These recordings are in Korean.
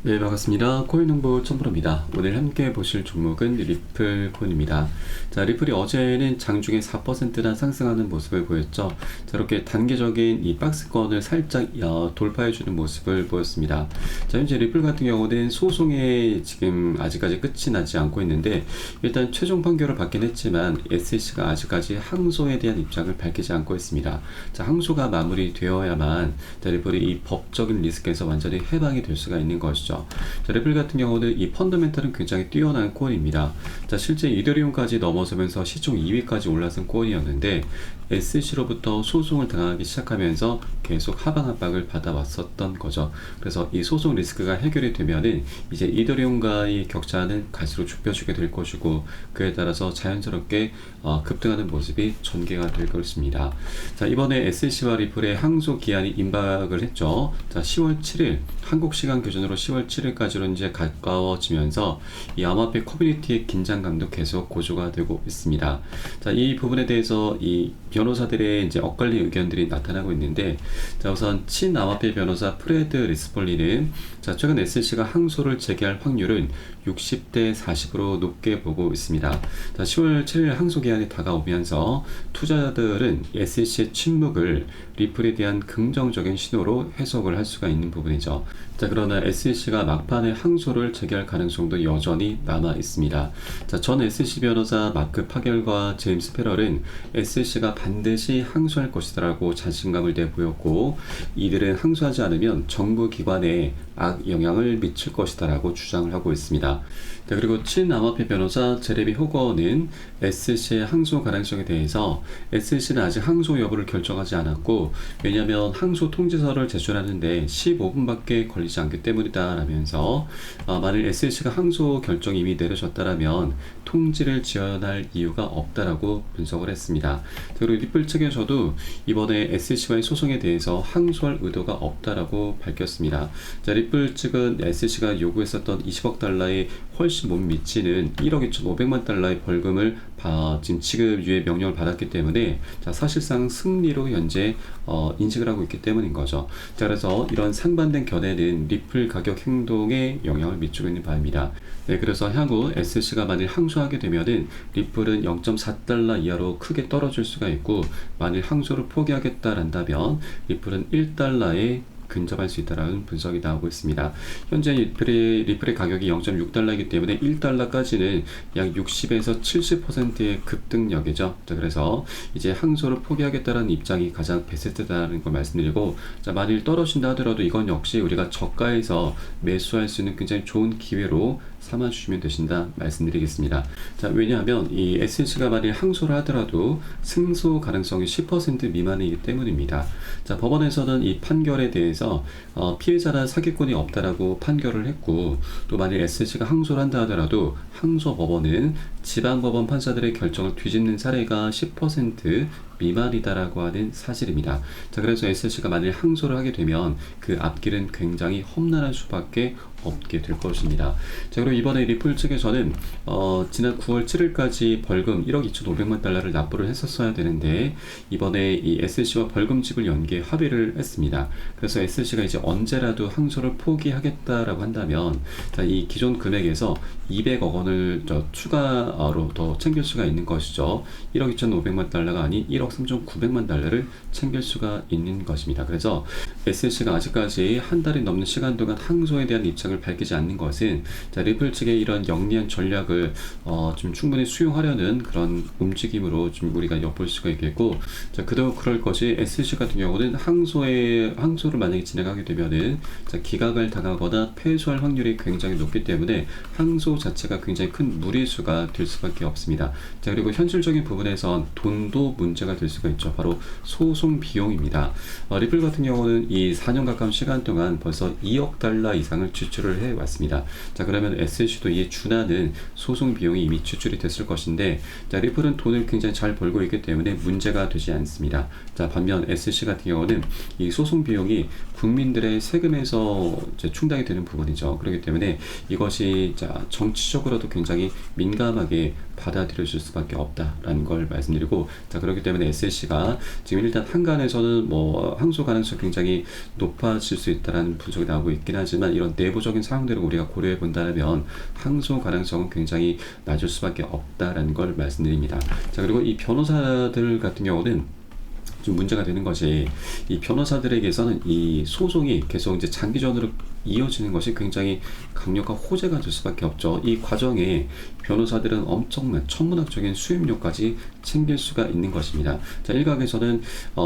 네, 반갑습니다. 코인홍보 첨부로입니다. 오늘 함께 보실 종목은 리플 코인입니다. 자, 리플이 어제는 장중에 4%나 상승하는 모습을 보였죠. 자, 이렇게 단기적인 이 박스권을 살짝 돌파해주는 모습을 보였습니다. 자, 현재 리플 같은 경우는 소송에 지금 아직까지 끝이 나지 않고 있는데, 일단 최종 판결을 받긴 했지만 SEC가 아직까지 항소에 대한 입장을 밝히지 않고 있습니다. 자, 항소가 마무리되어야만 리플이 이 법적인 리스크에서 완전히 해방이 될 수가 있는 것이죠. 자, 리플 같은 경우는 이 펀더멘털은 굉장히 뛰어난 코인입니다. 자, 실제 이더리움까지 넘어서면서 시총 2위까지 올라선 코인이었는데 SEC로부터 소송을 당하기 시작하면서 계속 하방 압박을 받아왔었던 거죠. 그래서 이 소송 리스크가 해결이 되면은 이제 이더리움과의 격차는 갈수록 좁혀지게 될 것이고, 그에 따라서 자연스럽게 급등하는 모습이 전개가 될 것입니다. 자, 이번에 SEC와 리플의 항소 기한이 임박을 했죠. 자, 10월 7일 한국 시간 기준으로 10월 7일까지로 이제 가까워지면서 이 암호화폐 커뮤니티의 긴장감도 계속 고조가 되고 있습니다. 자, 이 부분에 대해서 이 변호사들의 이제 엇갈린 의견들이 나타나고 있는데, 자, 우선 친암호화폐 변호사 프레드 리스폴리는 자, 최근 SEC가 항소를 제기할 확률은 60대 40으로 높게 보고 있습니다. 자, 10월 7일 항소 기한이 다가오면서 투자자들은 SEC의 침묵을 리플에 대한 긍정적인 신호로 해석을 할 수가 있는 부분이죠. 자, 그러나 SEC가 막판에 항소를 제기할 가능성도 여전히 남아 있습니다. 자, 전 SEC 변호사 마크 파겔과 제임스 페럴은 SEC가 반드시 항소할 것이라고 자신감을 내보였고, 이들은 항소하지 않으면 정부 기관에 악영향을 미칠 것이다라고 주장을 하고 있습니다. 자, 그리고 친암호화폐 변호사 제레미 호거는 SEC의 항소 가능성에 대해서 SEC는 아직 항소 여부를 결정하지 않았고, 왜냐하면 항소 통지서를 제출하는데 15분밖에 걸리지 않기 때문이다 라면서 만일 SEC가 항소 결정이 이미 내려졌다라면 통지를 지연할 이유가 없다라고 분석을 했습니다. 그리고 리플 측에서도 이번에 SEC와의 소송에 대해서 항소할 의도가 없다라고 밝혔습니다. 자, 리플 측은 SEC가 요구했었던 20억 달러에 훨씬 못 미치는 1억 2,500만 달러의 벌금을 지금 지급 유예 명령을 받았기 때문에, 자, 사실상 승리로 현재 인식을 하고 있기 때문인 거죠. 자, 그래서 이런 상반된 견해는 리플 가격 행동에 영향을 미치고 있는 바입니다. 네, 그래서 향후 SEC가 만일 항소하게 되면은 리플은 0.4달러 이하로 크게 떨어질 수가 있고, 만일 항소를 포기하겠다란다면 리플은 1달러에 근접할 수 있다는 분석이 나오고 있습니다. 현재 리플의 가격이 0.6달러이기 때문에 1달러까지는 약 60에서 70%의 급등력이죠. 자, 그래서 이제 항소를 포기하겠다는 입장이 가장 베스트다라는 걸 말씀드리고, 자, 만일 떨어진다 하더라도 이건 역시 우리가 저가에서 매수할 수 있는 굉장히 좋은 기회로 삼아주시면 되신다 말씀드리겠습니다. 자, 왜냐하면 이 SEC가 만일 항소를 하더라도 승소 가능성이 10% 미만이기 때문입니다. 자, 법원에서는 이 판결에 대해서 피해자나 사기꾼이 없다라고 판결을 했고, 또 만일 SEC가 항소를 한다 하더라도 항소 법원은 지방법원 판사들의 결정을 뒤집는 사례가 10% 미만이다라고 하는 사실입니다. 자, 그래서 SEC가 만일 항소를 하게 되면 그 앞길은 굉장히 험난할 수밖에 없게 될 것입니다. 자, 그리고 이번에 리플 측에서는 지난 9월 7일까지 벌금 1억 2,500만 달러를 납부를 했었어야 되는데, 이번에 이 SEC와 벌금 지불 연기에 합의를 했습니다. 그래서 SEC가 이제 언제라도 항소를 포기하겠다라고 한다면, 자, 이 기존 금액에서 200억 원을 추가로 더 챙길 수가 있는 것이죠. 1억 2,500만 달러가 아닌 1억 3,900만 달러를 챙길 수가 있는 것입니다. 그래서 SEC가 아직까지 한 달이 넘는 시간 동안 항소에 대한 입장을 밝히지 않는 것은, 자, 리플 측의 이런 영리한 전략을 좀 충분히 수용하려는 그런 움직임으로 좀 우리가 엿볼 수가 있겠고, 자, 그럴 것이 SEC 같은 경우는 항소를 만약에 진행하게 되면은, 자, 기각을 당하거나 패소할 확률이 굉장히 높기 때문에 항소 자체가 굉장히 큰 무리수가 될 수밖에 없습니다. 자, 그리고 현실적인 부분에선 돈도 문제가 될 수가 있죠. 바로 소송 비용입니다. 리플 같은 경우는 이 4년 가까운 시간 동안 벌써 2억 달러 이상을 지출을 해왔습니다. 자, 그러면 SEC도 이에 준하는 소송 비용이 이미 지출이 됐을 것인데, 자, 리플은 돈을 굉장히 잘 벌고 있기 때문에 문제가 되지 않습니다. 자, 반면 SEC 같은 경우는 이 소송 비용이 국민들의 세금에서 이제 충당이 되는 부분이죠. 그렇기 때문에 이것이 자, 정치적으로도 굉장히 민감하게 과감하게 받아들여질 수밖에 없다라는 걸 말씀드리고, 자 그렇기 때문에 SLC가 지금 일단 한간에서는 뭐 항소 가능성이 굉장히 높아질 수 있다라는 분석이 나오고 있긴 하지만, 이런 내부적인 상황들을 우리가 고려해 본다면 항소 가능성은 굉장히 낮을 수밖에 없다라는 걸 말씀드립니다. 자 그리고 이 변호사들 같은 경우는 좀 문제가 되는 것이, 이 변호사들에게서는 이 소송이 계속 이제 장기전으로 이어지는 것이 굉장히 강력한 호재가 될 수밖에 없죠. 이 과정에 변호사들은 엄청난 천문학적인 수임료까지 챙길 수가 있는 것입니다. 자, 일각에서는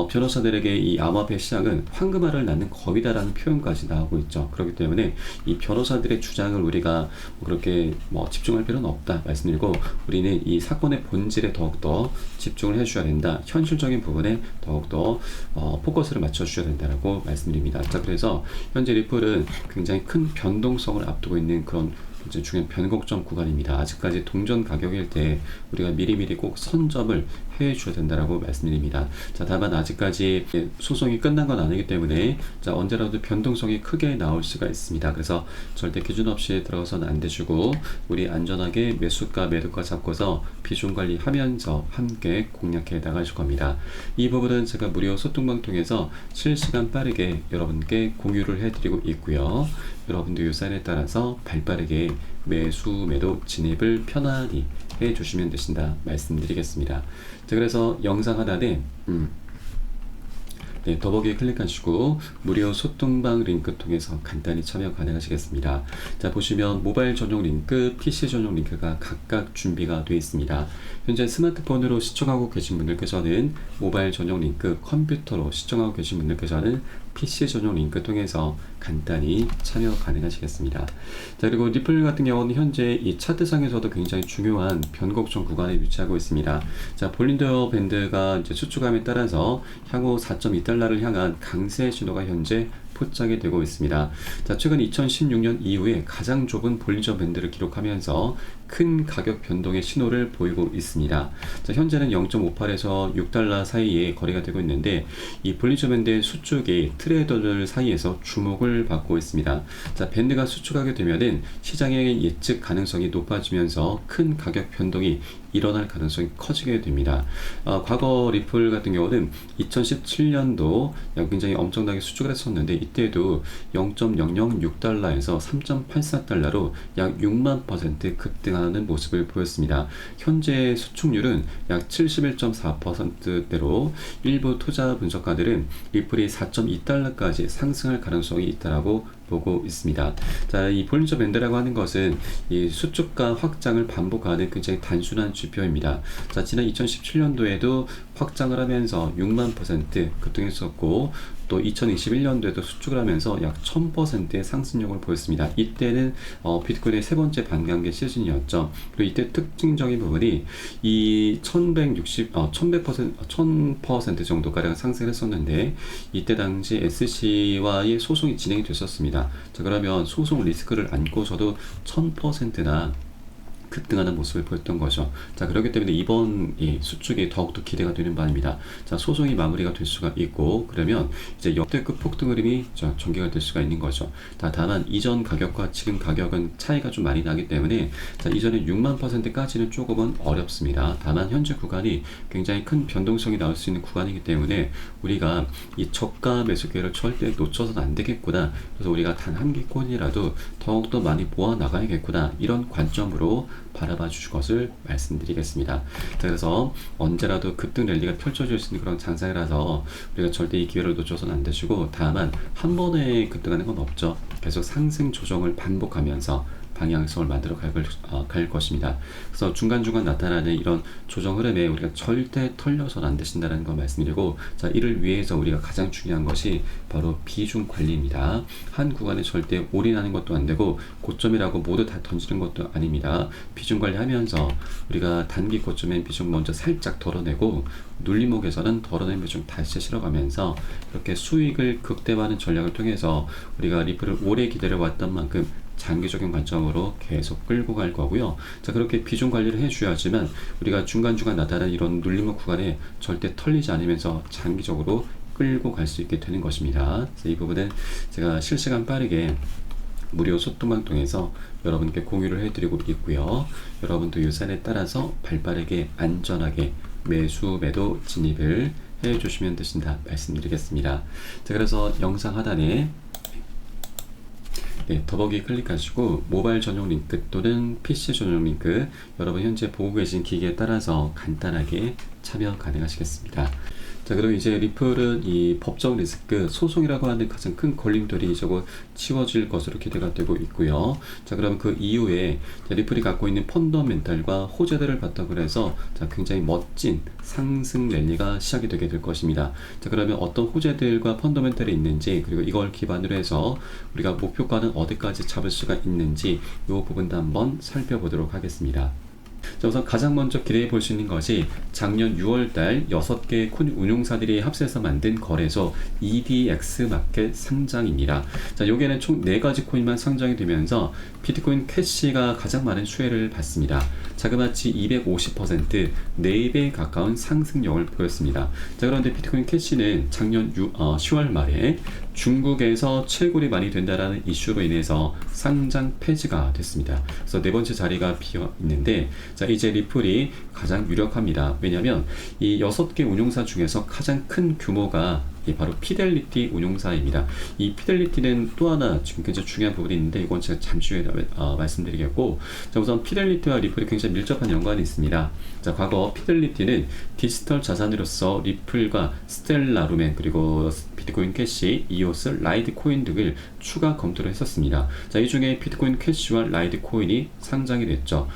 변호사들에게 이 암호화폐 시장은 황금알을 낳는 거위다라는 표현까지 나오고 있죠. 그렇기 때문에 이 변호사들의 주장을 우리가 그렇게 집중할 필요는 없다 말씀드리고, 우리는 이 사건의 본질에 더욱더 집중을 해주셔야 된다. 현실적인 부분에 더욱더 포커스를 맞춰주셔야 된다라고 말씀드립니다. 자, 그래서 현재 리플은 굉장히 큰 변동성을 앞두고 있는 그런 굉장히 중요한 변곡점 구간입니다. 아직까지 동전 가격일 때 우리가 미리미리 꼭 선점을 해줘야 된다라고 말씀드립니다. 자, 다만 아직까지 소송이 끝난 건 아니기 때문에 자 언제라도 변동성이 크게 나올 수가 있습니다. 그래서 절대 기준 없이 들어가서는 안 되시고, 우리 안전하게 매수가 매도가 잡고서 비중 관리하면서 함께 공략해 나가실 겁니다. 이 부분은 제가 무료 소통방 통해서 실시간 빠르게 여러분께 공유를 해드리고 있고요. 여러분도 이 사인에 따라서 발빠르게 매수 매도 진입을 편안히 해주시면 되신다 말씀드리겠습니다. 자, 그래서 영상 하단에 더보기에 클릭하시고 무료 소통방 링크 통해서 간단히 참여 가능하시겠습니다. 자, 보시면 모바일 전용 링크, PC 전용 링크가 각각 준비가 되어 있습니다. 현재 스마트폰으로 시청하고 계신 분들께서는 모바일 전용 링크, 컴퓨터로 시청하고 계신 분들께서는 PC 전용 링크 통해서 간단히 참여 가능하시겠습니다. 자, 그리고 리플 같은 경우는 현재 이 차트상에서도 굉장히 중요한 변곡점 구간에 위치하고 있습니다. 자, 볼린저 밴드가 이제 수축함에 따라서 향후 4.2달러를 향한 강세 신호가 현재 포착이 되고 있습니다. 자, 최근 2016년 이후에 가장 좁은 볼린저 밴드를 기록하면서 큰 가격 변동의 신호를 보이고 있습니다. 자, 현재는 0.58에서 6달러 사이에 거래가 되고 있는데, 이 볼린저 밴드의 수축이 트레이더들 사이에서 주목을 받고 있습니다. 자, 밴드가 수축하게 되면은 시장의 예측 가능성이 높아지면서 큰 가격 변동이 일어날 가능성이 커지게 됩니다. 과거 리플 같은 경우는 2017년도 굉장히 엄청나게 수축을 했었는데, 이때도 0.006달러에서 3.84달러로 약 6만% 급등하는 모습을 보였습니다. 현재 수축률은 약 71.4%대로 일부 투자 분석가들은 리플이 4.2달러까지 상승할 가능성이 있다라고 보고 있습니다. 자, 이 볼린저 밴드라고 하는 것은 이 수축과 확장을 반복하는 굉장히 단순한 지표입니다. 자, 지난 2017년도에도 확장을 하면서 6만% 급등했었고, 또 2021년도에도 수축을 하면서 약 1000%의 상승력을 보였습니다. 이때는 비트코인의 세 번째 반감기 시즌이었죠. 그리고 이때 특징적인 부분이 이 1100% 정도가량 상승을 했었는데, 이때 당시 SC와의 소송이 진행이 됐었습니다. 자, 그러면 소송 리스크를 안고서도 1000%나 급등하는 모습을 보였던 거죠. 자, 그렇기 때문에 이번 이 수축이 더욱더 기대가 되는 바입니다. 자, 소송이 마무리가 될 수가 있고, 그러면 이제 역대급 폭등 흐름이 전개가 될 수가 있는 거죠. 자, 다만 이전 가격과 지금 가격은 차이가 좀 많이 나기 때문에, 자, 이전에 6만%까지는 조금은 어렵습니다. 다만 현재 구간이 굉장히 큰 변동성이 나올 수 있는 구간이기 때문에 우리가 이 저가 매수 기회를 절대 놓쳐서는 안 되겠구나. 그래서 우리가 단 한 기권이라도 더욱더 많이 모아 나가야겠구나. 이런 관점으로 바라봐 주실 것을 말씀드리겠습니다. 자, 그래서 언제라도 급등 랠리가 펼쳐질 수 있는 그런 장상이라서 우리가 절대 이 기회를 놓쳐서는 안 되시고, 다만 한 번에 급등하는 건 없죠. 계속 상승 조정을 반복하면서 방향성을 만들어 갈 것입니다. 그래서 중간중간 나타나는 이런 조정 흐름에 우리가 절대 털려서는 안 되신다는 거 말씀드리고, 자, 이를 위해서 우리가 가장 중요한 것이 바로 비중 관리입니다. 한 구간에 절대 올인하는 것도 안 되고 고점이라고 모두 다 던지는 것도 아닙니다. 비중 관리하면서 우리가 단기 고점엔 비중 먼저 살짝 덜어내고, 눌림목에서는 덜어낸 비중 다시 실어가면서 이렇게 수익을 극대화하는 전략을 통해서 우리가 리플을 오래 기다려왔던 만큼 장기적인 관점으로 계속 끌고 갈 거고요. 자, 그렇게 비중 관리를 해줘야지만 우리가 중간중간 나타나는 이런 눌림목 구간에 절대 털리지 않으면서 장기적으로 끌고 갈 수 있게 되는 것입니다. 그래서 이 부분은 제가 실시간 빠르게 무료 소통방 통해서 여러분께 공유를 해드리고 있고요. 여러분도 이 사례에 따라서 발빠르게 안전하게 매수 매도 진입을 해주시면 되신다 말씀드리겠습니다. 자, 그래서 영상 하단에 더보기 클릭하시고 모바일 전용 링크 또는 PC 전용 링크, 여러분 현재 보고 계신 기기에 따라서 간단하게 참여 가능하시겠습니다. 자, 그럼 이제 리플은 이 법적 리스크, 소송이라고 하는 가장 큰 걸림돌이 저거 치워질 것으로 기대가 되고 있고요. 자, 그럼 그 이후에 리플이 갖고 있는 펀더멘탈과 호재들을 바탕으로 해서 자, 굉장히 멋진 상승 랠리가 시작이 되게 될 것입니다. 자, 그러면 어떤 호재들과 펀더멘탈이 있는지, 그리고 이걸 기반으로 해서 우리가 목표가는 어디까지 잡을 수가 있는지 이 부분도 한번 살펴보도록 하겠습니다. 자, 우선 가장 먼저 기대해 볼 수 있는 것이 작년 6월달 6개 코인 운용사들이 합세해서 만든 거래소 EDX 마켓 상장입니다. 자, 여기에는 총 4가지 코인만 상장이 되면서 비트코인 캐시가 가장 많은 수혜를 받습니다. 자그마치 250%, 4배 가까운 상승력을 보였습니다. 자, 그런데 비트코인 캐시는 작년 10월 말에 중국에서 채굴이 많이 된다라는 이슈로 인해서 상장 폐지가 됐습니다. 그래서 4번째 자리가 비어 있는데, 자, 이제 리플이 가장 유력합니다. 왜냐하면 이 6개 운용사 중에서 가장 큰 규모가 바로 피델리티 운용사입니다. 이 피델리티는 또 하나 지금 굉장히 중요한 부분이 있는데, 이건 제가 잠시 후에 말씀드리겠고, 자, 우선 피델리티와 리플이 굉장히 밀접한 연관이 있습니다. 자, 과거 피델리티는 디지털 자산으로서 리플과 스텔라 루멘, 그리고 비트코인 캐시, 이오스, 라이트 코인 등을 추가 검토를 했었습니다. 자, 이 중에 비트코인 캐시와 라이트 코인이 상장이 됐죠.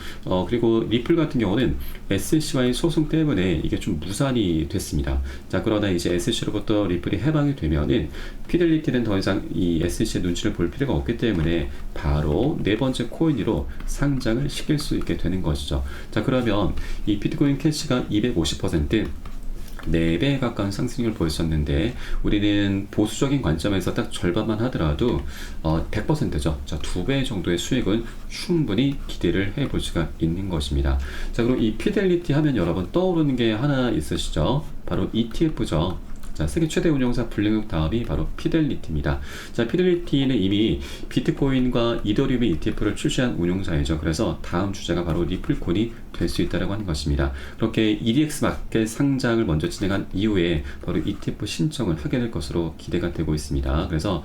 그리고 리플 같은 경우는 SEC와의 소송 때문에 이게 좀 무산이 됐습니다. 자, 그러나 이제 SEC로부터 리플이 해방이 되면은 피델리티는 더 이상 이 SEC의 눈치를 볼 필요가 없기 때문에 바로 4번째 코인으로 상장을 시킬 수 있게 되는 것이죠. 자, 그러면 이 비트코인 캐시가 250%, 4배 가까운 상승률을 보였었는데, 우리는 보수적인 관점에서 딱 절반만 하더라도 100%죠. 자, 2배 정도의 수익은 충분히 기대를 해볼 수가 있는 것입니다. 자, 그리고 이 피델리티 하면 여러분 떠오르는 게 하나 있으시죠? 바로 ETF죠. 자, 세계 최대 운용사 블랙록 다음이 바로 피델리티입니다. 자, 피델리티는 이미 비트코인과 이더리움의 ETF를 출시한 운용사이죠. 그래서 다음 주자가 바로 리플콘이 될 수 있다고 하는 것입니다. 그렇게 EDX 마켓 상장을 먼저 진행한 이후에 바로 ETF 신청을 하게 될 것으로 기대가 되고 있습니다. 그래서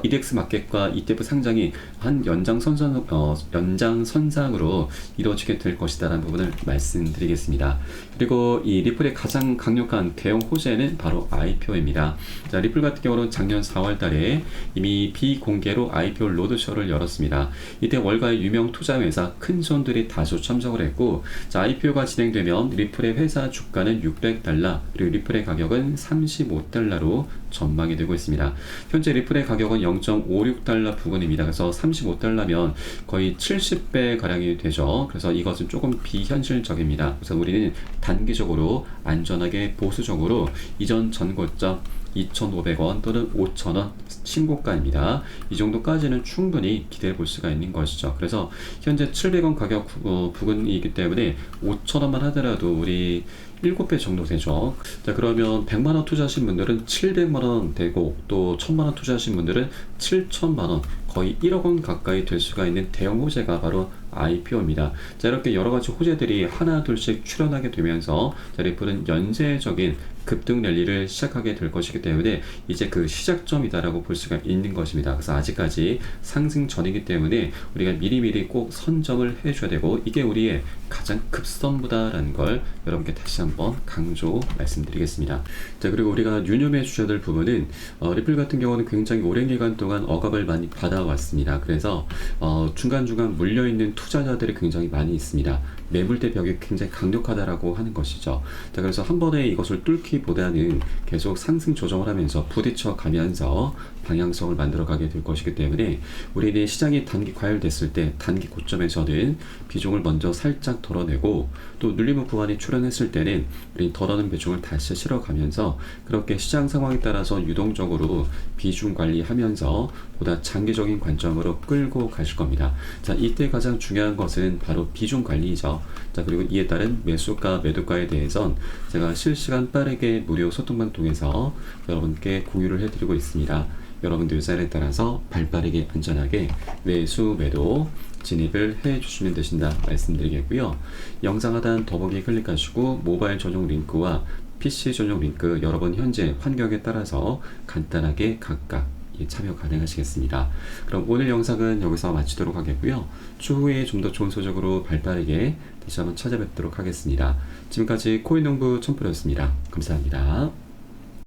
EDX 마켓과 ETF 상장이 한 연장선상으로 이루어지게 될 것이다라는 부분을 말씀드리겠습니다. 그리고 이 리플의 가장 강력한 대형 호재는 바로 IPO입니다. 자, 리플 같은 경우는 작년 4월 달에 이미 비공개로 IPO 로드쇼를 열었습니다. 이때 월가의 유명 투자회사 큰 손들이 다수 참석을 했고, 자, IPO가 진행되면 리플의 회사 주가는 $600, 그리고 리플의 가격은 $35로 전망이 되고 있습니다. 현재 리플의 가격은 $0.56 부근입니다. 그래서 $35면 거의 70배 가량이 되죠. 그래서 이것은 조금 비현실적입니다. 그래서 우리는 단기적으로 안전하게 보수적으로 이전 전고점 2,500원 또는 5,000원 신고가입니다. 이 정도까지는 충분히 기대해 볼 수가 있는 것이죠. 그래서 현재 700원 가격 부근이기 때문에 5,000원만 하더라도 우리 7배 정도 되죠. 자, 그러면 100만원 투자하신 분들은 700만원 되고, 또 1000만원 투자하신 분들은 7천만원, 거의 1억원 가까이 될 수가 있는 대형 호재가 바로 IPO입니다. 자, 이렇게 여러가지 호재들이 하나 둘씩 출현하게 되면서 자, 리플은 연쇄적인 급등 랠리를 시작하게 될 것이기 때문에 이제 그 시작점이다라고 볼 수가 있는 것입니다. 그래서 아직까지 상승 전이기 때문에 우리가 미리미리 꼭 선점을 해줘야 되고, 이게 우리의 가장 급선무다라는 걸 여러분께 다시 한번 강조 말씀드리겠습니다. 자, 그리고 우리가 유념해 주셔야 될 부분은 리플 같은 경우는 굉장히 오랜 기간 동안 억압을 많이 받아왔습니다. 그래서 중간중간 물려있는 투자자들이 굉장히 많이 있습니다. 매물대 벽이 굉장히 강력하다라고 하는 것이죠. 자, 그래서 한 번에 이것을 뚫기보다는 계속 상승 조정을 하면서 부딪혀 가면서 방향성을 만들어가게 될 것이기 때문에 우리는 시장이 단기 과열됐을 때 단기 고점에서는 비중을 먼저 살짝 덜어내고, 또 눌림목 구간이 출현했을 때는 우리 덜어낸 비중을 다시 실어가면서 그렇게 시장 상황에 따라서 유동적으로 비중 관리하면서 보다 장기적인 관점으로 끌고 가실 겁니다. 자, 이때 가장 중요한 것은 바로 비중 관리이죠. 자, 그리고 이에 따른 매수가 매도가에 대해선 제가 실시간 빠르게 무료 소통방 통해서 여러분께 공유를 해드리고 있습니다. 여러분들 사인에 따라서 발빠르게 안전하게 매수 매도 진입을 해 주시면 되신다 말씀드리겠고요. 영상 하단 더보기 클릭하시고 모바일 전용 링크와 PC 전용 링크 여러분 현재 환경에 따라서 간단하게 각각 참여 가능하시겠습니다. 그럼 오늘 영상은 여기서 마치도록 하겠고요. 추후에 좀 더 좋은 소식으로 발빠르게 다시 한번 찾아뵙도록 하겠습니다. 지금까지 코인농부 첨프였습니다. 감사합니다.